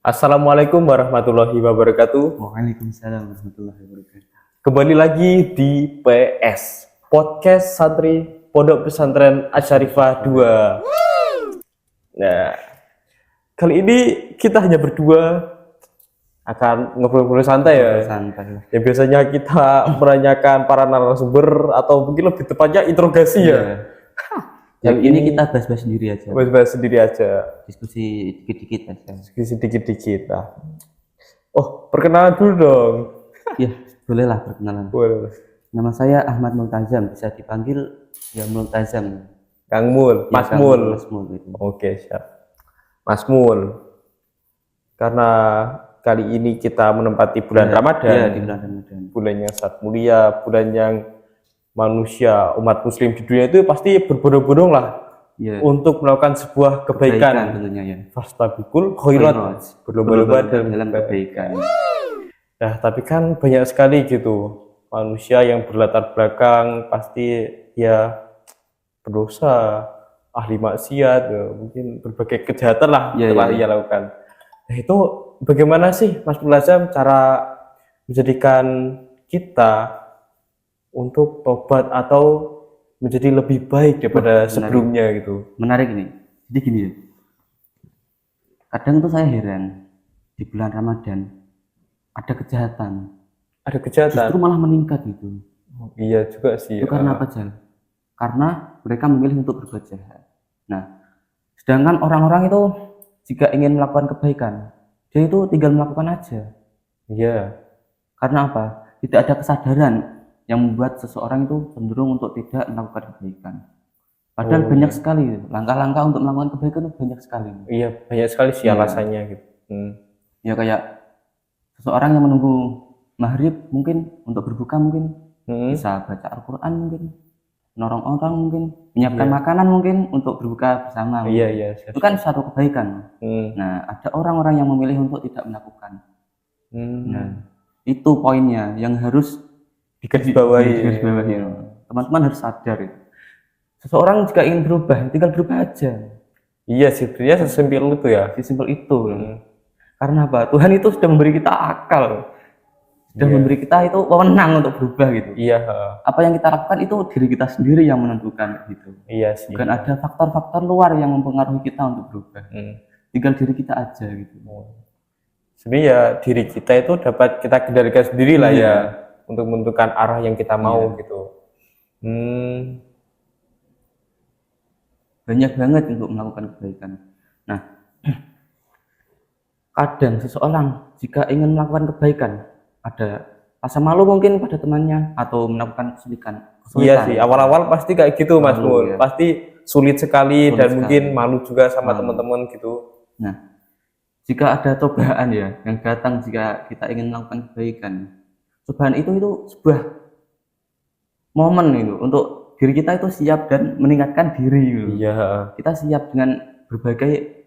Assalamualaikum warahmatullahi wabarakatuh. Waalaikumsalam warahmatullahi wabarakatuh. Kembali lagi di PS Podcast Santri Pondok Pesantren Asyarifah 2. Nah, kali ini kita hanya berdua akan ngobrol-ngobrol santai ya. Santai. Yang biasanya kita menanyakan para narasumber atau mungkin lebih tepatnya interogasi ya. Yang ini kita bahas-bahas sendiri aja. Bahas-bahas sendiri aja. Diskusi dikit-dikit aja. Diskusi dikit-dikit. Nah. Oh, perkenalan dulu dong. Ya, bolehlah perkenalan. Boleh. Nama saya Ahmad Multazam, bisa dipanggil ya Multazam. Kang Mul, Ya, Mas Kang Mul. Mas Mul gitu. Oke, siap. Mas Mul. Karena kali ini kita menempati bulan Ramadan. Ya, di bulan Ramadan. Bulan yang sangat mulia, bulan yang manusia, umat muslim di dunia itu pasti berbondong-bondong lah Ya, untuk melakukan sebuah kebaikan. tentunya ya. Fastabiqul khairat, berlomba-lomba dalam kebaikan. Nah, tapi kan banyak sekali gitu manusia yang berlatar belakang pasti ya berdosa, ahli maksiat, ya, mungkin berbagai kejahatan lah telah ia lakukan. Nah, itu bagaimana sih Mas Mulazam cara menjadikan kita untuk tobat atau menjadi lebih baik daripada sebelumnya gitu? Menarik ini. Jadi gini ya. Kadang tuh saya heran di bulan Ramadan ada kejahatan. Ada kejahatan. Justru malah meningkat gitu. Iya juga sih. Itu karena apa, Jal? Karena mereka memilih untuk berbuat jahat. Nah, sedangkan orang-orang itu jika ingin melakukan kebaikan, dia itu tinggal melakukan aja. Iya. Karena apa? Tidak ada kesadaran yang membuat seseorang itu cenderung untuk tidak melakukan kebaikan. Padahal banyak sekali langkah-langkah untuk melakukan kebaikan itu banyak sekali. Iya, banyak sekali sih alasannya gitu. Ya kayak seseorang yang menunggu maghrib mungkin untuk berbuka mungkin bisa baca Al-Quran mungkin, menolong orang mungkin, menyiapkan makanan mungkin untuk berbuka bersama. Iya. Itu kan suatu kebaikan. Nah, ada orang-orang yang memilih untuk tidak melakukan. Nah, itu poinnya yang harus digarisbawahi. Teman-teman harus sadar itu. Seseorang jika ingin berubah, tinggal berubah aja. Iya sih, sebenarnya sesimpel itu ya. Sesimpel itu. Karena apa? Tuhan itu sudah memberi kita akal, sudah memberi kita itu wewenang untuk berubah gitu. Iya. Apa yang kita lakukan itu diri kita sendiri yang menentukan gitu. Iya sih. Bukan ada faktor-faktor luar yang mempengaruhi kita untuk berubah. Tinggal diri kita aja gitu. Sebenarnya ya diri kita itu dapat kita kendalikan sendiri lah ya untuk menentukan arah yang kita mau gitu. Banyak banget untuk melakukan kebaikan. Nah, kadang seseorang jika ingin melakukan kebaikan ada rasa malu mungkin pada temannya atau melakukan kesulitan. Iya sih, awal-awal pasti kayak gitu Mas Mul. Pasti sulit sekali dan mungkin malu juga sama teman-teman gitu. Nah, jika ada cobaan ya yang datang jika kita ingin melakukan kebaikan, cobaan itu sebuah momen itu untuk diri kita itu siap dan meningkatkan diri gitu. Iya. Kita siap dengan berbagai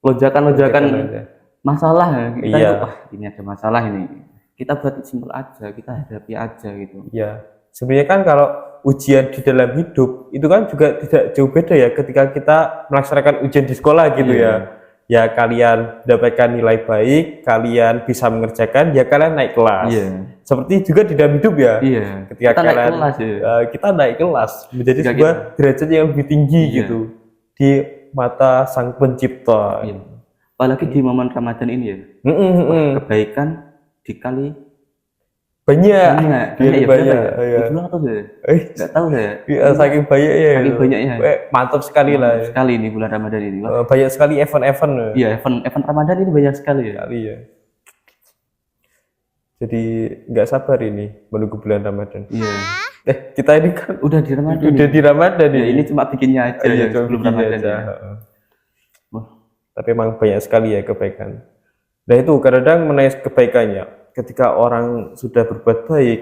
lonjakan masalah ya. Kita itu, wah ini ada masalah ini. Kita buat simpel aja, kita hadapi aja gitu. Iya. Sebenarnya kan kalau ujian di dalam hidup itu kan juga tidak jauh beda ya ketika kita melaksanakan ujian di sekolah gitu ya. Ya kalian mendapatkan nilai baik, kalian bisa mengerjakan, ya kalian naik kelas. Seperti juga di dalam hidup ya. Ketika kita naik kelas, kita naik kelas menjadi sebuah derajat yang lebih tinggi gitu di mata Sang Pencipta. Apalagi di momen Ramadan ini ya. Kebaikan dikali banyak. Dua atau nggak tahu saya. Saking banyak ya. Saking banyaknya. Mantap sekali lah. Sekali ini bulan Ramadan ini. Banyak sekali event-event. Iya, event Ramadan ini banyak sekali ya. Sekali ya. Jadi nggak sabar ini menunggu bulan Ramadan. Iya. Kita ini kan udah di Ramadan. Udah di Ramadan ya. Ini cuma bikinnya aja ya sebelum Ramadan aja. Tapi emang banyak sekali ya kebaikan. Nah itu kadang mengenai kebaikannya. Ketika orang sudah berbuat baik,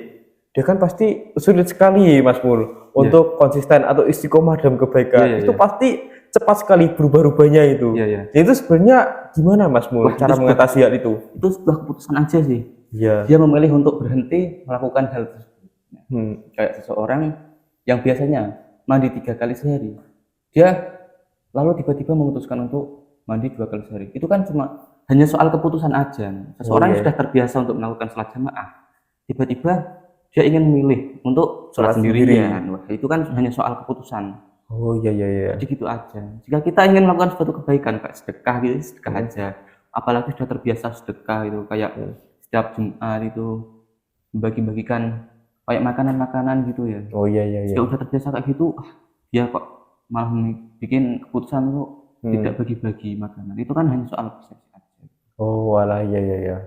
dia kan pasti sulit sekali Mas Mul untuk konsisten atau istiqomah dalam kebaikan. Itu pasti cepat sekali berubah-ubahnya itu. Itu sebenarnya gimana Mas Mul cara mengatasi hal itu? Itu sebuah keputusan aja sih. Dia memilih untuk berhenti melakukan hal tersebut. Kayak seseorang yang biasanya mandi 3 kali sehari, dia lalu tiba-tiba memutuskan untuk mandi 2 kali sehari. Itu kan cuma hanya soal keputusan aja. Seseorang yang iya. sudah terbiasa untuk melakukan sholat jamaah, tiba-tiba dia ingin memilih untuk sholat Sholat sendiri. sendirian. Wah, itu kan hanya soal keputusan. Oh iya iya iya. Jadi gitu aja. Jika kita ingin melakukan suatu kebaikan, kayak sedekah gitu, sedekah aja. Apalagi sudah terbiasa sedekah itu, kayak setiap Jumat itu membagi-bagikan kayak makanan-makanan gitu ya. Oh iya iya iya. Jika udah terbiasa kayak gitu, dia kok malah bikin keputusan itu tidak bagi-bagi makanan. Itu kan hanya soal persepsi aja. Oh walah iya iya iya.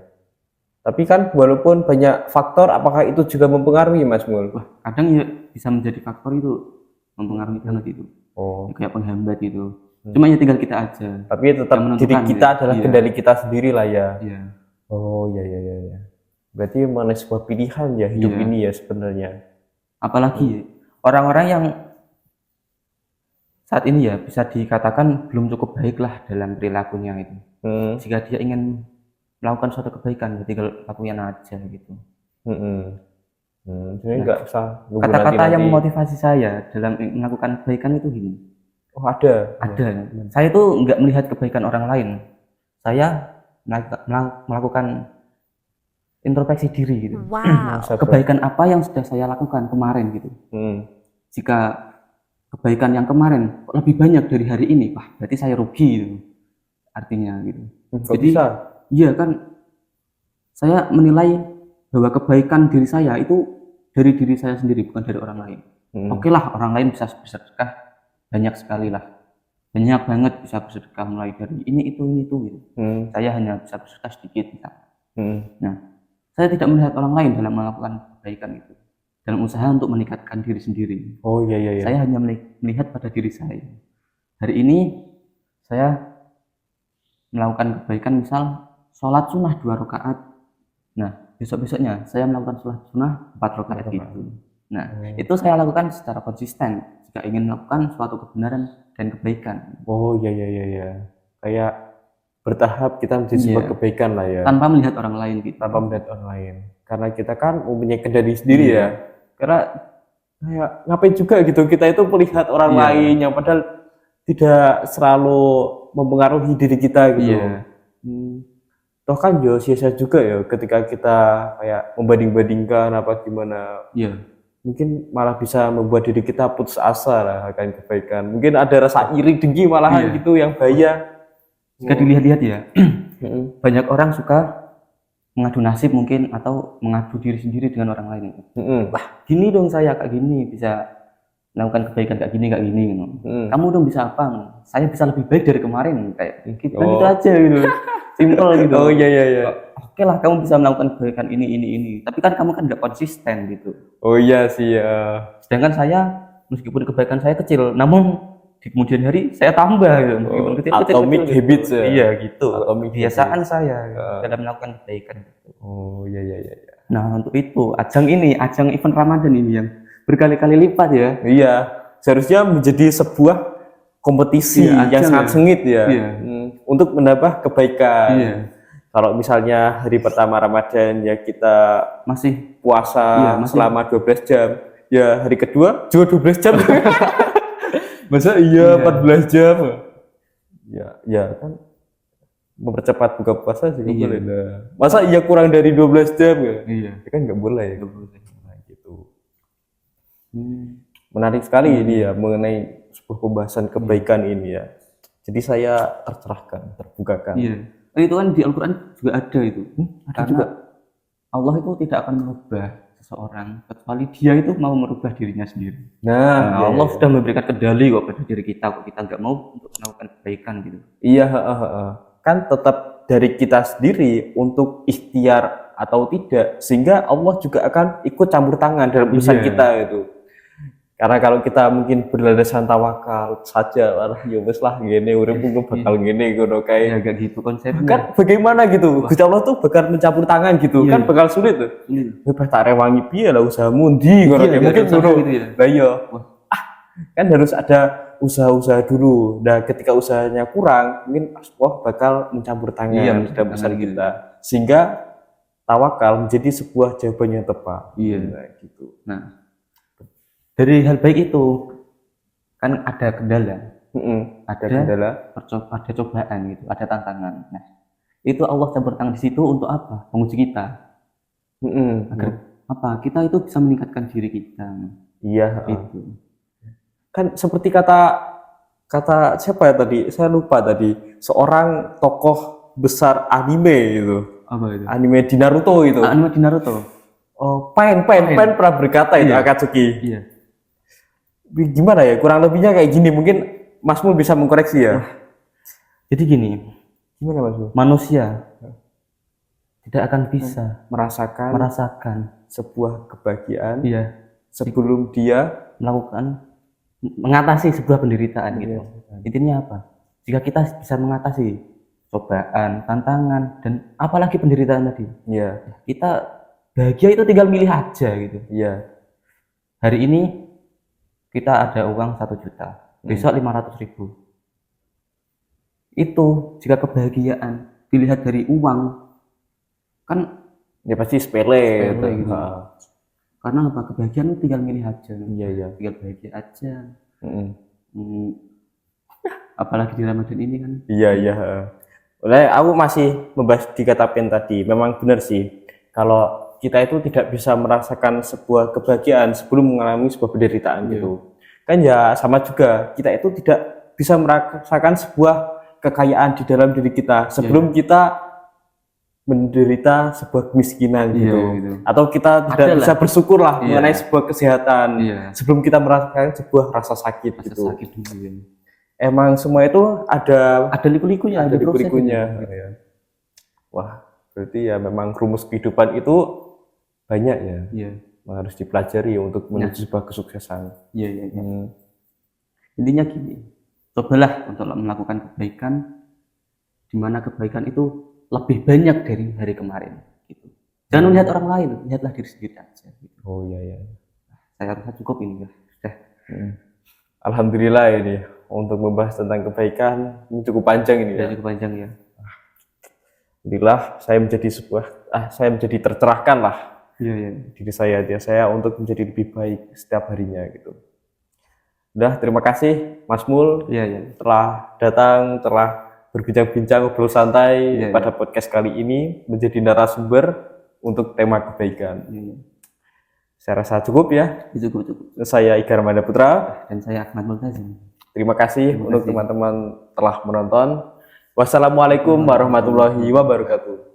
Tapi kan walaupun banyak faktor, apakah itu juga mempengaruhi Mas Mul? Wah, kadang ya bisa menjadi faktor itu mempengaruhi banget itu. Oh. Kayak penghambat itu. Cuma ya tinggal kita aja. Tapi tetap yang diri menentukan kita ya. adalah Iya. kendali kita sendiri lah ya. Iya. Oh iya iya iya iya. Berarti mengenai sebuah pilihan ya hidup Iya. ini ya sebenarnya. Apalagi orang-orang yang saat ini ya bisa dikatakan belum cukup baik lah dalam perilakunya itu. Jika dia ingin melakukan suatu kebaikan, ya tinggal lakukan aja gitu. Jadi nggak usah nunggu Kata-kata yang nanti-nanti. memotivasi saya dalam melakukan kebaikan itu gini. Oh ada. Ada. Saya itu nggak melihat kebaikan orang lain. Saya melakukan introspeksi diri gitu. Wow. Kebaikan apa yang sudah saya lakukan kemarin gitu. Jika kebaikan yang kemarin lebih banyak dari hari ini, wah berarti saya rugi gitu. Artinya gitu. Kok Jadi bisa? iya kan, saya menilai bahwa kebaikan diri saya itu dari diri saya sendiri, bukan dari orang lain. Oke lah, orang lain bisa bersedekah banyak sekali lah, banyak banget bisa bersedekah mulai dari ini itu gitu. Saya hanya bisa bersedekah sedikit misalnya. Nah, saya tidak melihat orang lain dalam melakukan kebaikan itu, dalam usaha untuk meningkatkan diri sendiri. Oh iya iya iya. Saya hanya melihat pada diri saya. Hari ini saya melakukan kebaikan, misal sholat sunnah 2 rakaat. Nah, besok-besoknya saya melakukan sholat sunnah 4 rakaat gitu. Nah, itu saya lakukan secara konsisten jika ingin melakukan suatu kebenaran dan kebaikan. Oh iya iya iya iya. Kayak bertahap kita menjadi sebuah kebaikan lah ya. Tanpa melihat orang lain gitu. Tanpa melihat orang lain. Karena kita kan mempunyai kendali sendiri ya. Karena kayak ngapain juga gitu kita itu melihat orang lain yang padahal tidak selalu mempengaruhi diri kita gitu. Toh kan yo sia-sia juga ya ketika kita kayak membanding-bandingkan apa gimana. Mungkin malah bisa membuat diri kita putus asa lah akan kebaikan. Mungkin ada rasa iri dengki malahan gitu yang bahaya. Jika dilihat-lihat ya, banyak orang suka mengadu nasib mungkin atau mengadu diri sendiri dengan orang lain. Wah, gini dong saya kayak gini bisa melakukan kebaikan kayak gini gitu. Kamu dong bisa apa? Saya bisa lebih baik dari kemarin kayak gitu. Gitu aja gitu. Simple gitu. Oh iya iya iya. Oke lah, kamu bisa melakukan kebaikan ini. Tapi kan kamu kan nggak konsisten gitu. Oh iya sih ya. Sedangkan saya, meskipun kebaikan saya kecil, namun di kemudian hari saya tambah gitu. Meskipun kecil Atomic habits ya. Iya gitu. Atomic Kebiasaan saya dalam melakukan kebaikan. Oh iya iya iya. Nah untuk itu ajang event Ramadan ini yang berkali-kali lipat ya. Iya. Seharusnya menjadi sebuah kompetisi yang sangat sengit ya. Untuk menambah kebaikan. Kalau misalnya hari pertama Ramadan ya kita masih puasa selama 12 jam. Ya hari kedua juga 12 jam. Masa iya 14 jam? Ya kan mempercepat buka puasa juga boleh dah. Masa iya kurang dari 12 jam ya? Iya. Ya kan nggak boleh. Nah, gitu. Menarik sekali ini ya mengenai sebuah pembahasan kebaikan ini ya. Jadi saya tercerahkan, terbukakan. Iya. Itu kan di Al-Quran juga ada itu. Ada juga. Allah itu tidak akan merubah seseorang kecuali dia itu mau merubah dirinya sendiri. Nah, Allah sudah memberikan kendali kok pada diri kita kok kita nggak mau untuk melakukan kebaikan gitu. Iya, kan tetap dari kita sendiri untuk ikhtiar atau tidak, sehingga Allah juga akan ikut campur tangan dalam urusan kita itu. Karena kalau kita mungkin berlandaskan tawakal saja, lah ya wis lah ngene uripku bakal ngene ngono kae. Ya gak gitu konsepnya. Kan bagaimana gitu? Gusti Allah tuh bakal mencampur tangan gitu. Kan bakal sulit tuh. Bebas tak rewangi piye lah usahamu ndi ngono kae mungkin ngono. Lah iya. Kan harus ada usaha-usaha dulu. Nah, ketika usahanya kurang, mungkin Allah bakal mencampur tangan dalam usaha kita. Sehingga tawakal menjadi sebuah jawaban yang tepat. Nah, gitu. Nah, dari hal baik itu kan ada kendala, ada kendala, ada cobaan gitu, ada tantangan. Nah, Itu Allah campur tangan di situ untuk apa? Menguji kita. Agar apa? Kita itu bisa meningkatkan diri kita. Iya. Itu. Kan seperti kata siapa ya tadi? Saya lupa tadi. Seorang tokoh besar anime itu. Apa itu? Anime di Naruto itu. Anime di Naruto. Oh, Pain pernah berkata itu Iya. Akatsuki. Iya. Gimana ya? Kurang lebihnya kayak gini. Mungkin Masmu bisa mengkoreksi ya. Jadi gini, Gimana Masmu? manusia tidak akan bisa Merasakan sebuah kebahagiaan iya, sebelum dia mengatasi sebuah penderitaan gitu. Iya. Intinya apa? Jika kita bisa mengatasi cobaan, tantangan, dan apalagi penderitaan tadi, Iya, kita bahagia itu tinggal milih aja gitu. iya, Hari ini kita ada uang 1 juta, besok 500.000. Itu jika kebahagiaan dilihat dari uang, kan ya pasti sepele Sepele gitu. gitu. Karena apa? Kebahagiaan itu tinggal milih aja. Iya, iya. Tinggal bahagia aja. Mm-mm. Apalagi di Ramadan ini kan. Iya, iya. Oleh aku masih membahas di kata pen tadi. Memang benar sih. Kalau kita itu tidak bisa merasakan sebuah kebahagiaan sebelum mengalami sebuah penderitaan Iya. gitu. Kan ya sama juga. Kita itu tidak bisa merasakan sebuah kekayaan di dalam diri kita sebelum kita menderita sebuah kemiskinan Iya, gitu. gitu. Atau kita tidak Adalah. bisa bersyukur lah Iya. mengenai sebuah kesehatan Iya. sebelum kita merasakan sebuah rasa sakit Rasa gitu. sakit dulu ya. Emang semua itu ada Ada liku-likunya, ada proses liku-likunya. gitu. Ya. Wah, berarti ya memang rumus kehidupan itu banyak ya. Iya. Memang harus dipelajari untuk menuju sebuah kesuksesan. Iya, iya, iya. Hmm. Intinya gini, cobalah untuk melakukan kebaikan di mana kebaikan itu lebih banyak dari hari kemarin gitu. Jangan melihat orang lain, lihatlah diri sendiri aja gitu. Oh iya ya. Saya rasa cukup ini ya. Sudah. Alhamdulillah ini untuk membahas tentang kebaikan ini cukup panjang ini ya. Sudah cukup panjang ya. Alhamdulillah saya menjadi tercerahkan lah Iya, iya. diri saya untuk menjadi lebih baik setiap harinya gitu. Udah, terima kasih Mas Mul Iya, iya. telah datang, telah berbincang-bincang ngobrol santai Iya, pada podcast kali ini menjadi narasumber untuk tema kebaikan. Iya, iya. Saya rasa cukup ya. Cukup. Saya Iga Ramada Putra. Dan saya Ahmad Multazim. Terima kasih Terima untuk kasih. teman-teman telah menonton. Wassalamualaikum warahmatullahi wabarakatuh.